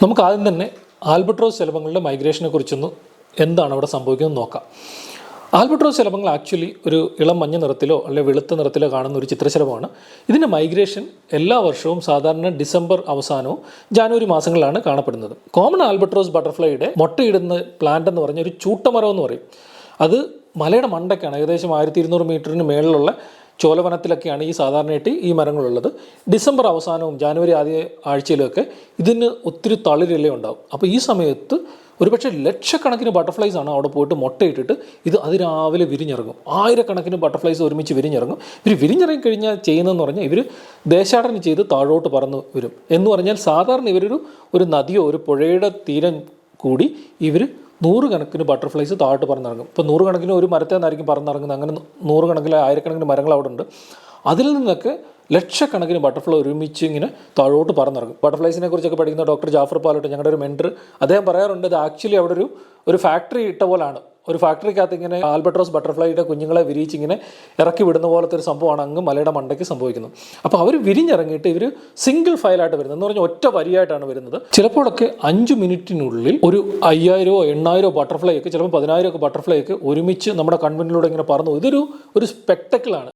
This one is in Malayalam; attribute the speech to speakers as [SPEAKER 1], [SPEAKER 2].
[SPEAKER 1] നമുക്ക് ആദ്യം തന്നെ ആൽബട്രോസ് ശലഭങ്ങളുടെ മൈഗ്രേഷനെ കുറിച്ചൊന്ന് എന്താണ് അവിടെ സംഭവിക്കുന്നത് നോക്കാം. ആൽബട്രോസ് ശലഭങ്ങൾ ആക്ച്വലി ഒരു ഇളം മഞ്ഞ നിറത്തിലോ അല്ലെങ്കിൽ വെളുത്ത നിറത്തിലോ കാണുന്ന ഒരു ചിത്രശലഭമാണ്. ഇതിൻ്റെ മൈഗ്രേഷൻ എല്ലാ വർഷവും സാധാരണ ഡിസംബർ അവസാനവും ജാനുവരി മാസങ്ങളിലാണ് കാണപ്പെടുന്നത്. കോമൺ ആൽബട്രോസ് ബട്ടർഫ്ലൈയുടെ മുട്ടയിടുന്ന പ്ലാന്റ് എന്ന് പറഞ്ഞ ഒരു ചൂട്ടമരം എന്ന് പറയും. അത് മലയുടെ മണ്ടയ്ക്കാണ്, ഏകദേശം 1200 മീറ്ററിന് മേളിലുള്ള ചോലവനത്തിലൊക്കെയാണ് ഈ സാധാരണയായിട്ട് ഈ മരങ്ങളുള്ളത്. ഡിസംബർ അവസാനവും ജാനുവരി ആദ്യ ആഴ്ചയിലൊക്കെ ഇതിന് ഒത്തിരി തളിരില ഉണ്ടാവും. അപ്പോൾ ഈ സമയത്ത് ഒരുപക്ഷെ ലക്ഷക്കണക്കിന് ബട്ടർഫ്ലൈസ് ആണ് അവിടെ പോയിട്ട് മുട്ടയിട്ടിട്ട് ഇത് അതിരാവിലെ വിരിഞ്ഞിറങ്ങും. ആയിരക്കണക്കിന് ബട്ടർഫ്ലൈസ് ഒരുമിച്ച് വിരിഞ്ഞിറങ്ങും. ഇവർ വിരിഞ്ഞിറങ്ങി കഴിഞ്ഞാൽ ചെയ്യുന്നതെന്ന് പറഞ്ഞാൽ ഇവർ ദേശാടനം ചെയ്ത് താഴോട്ട് പറന്ന് വരും. എന്ന് പറഞ്ഞാൽ സാധാരണ ഇവരൊരു നദിയോ ഒരു പുഴയുടെ തീരം കൂടി ഇവർ നൂറുകണക്കിന് ബട്ടർഫ്ലൈസ് താഴോട്ട് പറന്നിറങ്ങും. ഇപ്പോൾ നൂറുകണക്കിന് ഒരു മരത്തിൽ നിന്നായിരിക്കും പറന്നിറങ്ങുന്നത്. അങ്ങനെ നൂറുകണക്കിന് ആയിരക്കണക്കിന് മരങ്ങൾ അവിടെ ഉണ്ട്. അതിൽ നിന്നൊക്കെ ലക്ഷക്കണക്കിന് ബട്ടർഫ്ലൈ ഒരുമിച്ച് ഇങ്ങനെ താഴോട്ട് പറന്നിറങ്ങും. ബട്ടർഫ്ലൈസിനെ കുറിച്ചൊക്കെ പഠിക്കുന്ന ഡോക്ടർ ജാഫർ പാലോട്ട്, ഞങ്ങളുടെ ഒരു മെൻറ്റർ, അദ്ദേഹം പറയാറുണ്ട് ഇത് ആക്ച്വലി അവിടെ ഒരു ഫാക്ടറി ഇട്ട പോലാണ്. ഒരു ഫാക്ടറിക്കകത്ത് ഇങ്ങനെ ആൽബട്രോസ് ബട്ടർഫ്ലൈയുടെ കുഞ്ഞുങ്ങളെ വിരിയിച്ചിങ്ങനെ ഇറക്കി വിടുന്ന പോലത്തെ ഒരു സംഭവമാണ് അങ്ങ് മലയുടെ മണ്ടയ്ക്ക് സംഭവിക്കുന്നത്. അപ്പോൾ അവർ വിരിഞ്ഞിറങ്ങിയിട്ട് ഇവർ സിംഗിൾ ഫയലായിട്ട് വരുന്നത്, എന്ന് പറഞ്ഞാൽ ഒറ്റ വരിയായിട്ടാണ് വരുന്നത്. ചിലപ്പോഴൊക്കെ 5 മിനിറ്റിനുള്ളിൽ ഒരു 5000 800 ബട്ടർഫ്ലൈ ഒക്കെ, ചിലപ്പോൾ 10,000 ബട്ടർഫ്ലൈ ഒക്കെ ഒരുമിച്ച് നമ്മുടെ കൺവെൻറ്റിലൂടെ ഇങ്ങനെ പറന്നു. ഇതൊരു സ്പെക്ടക്കിളാണ്.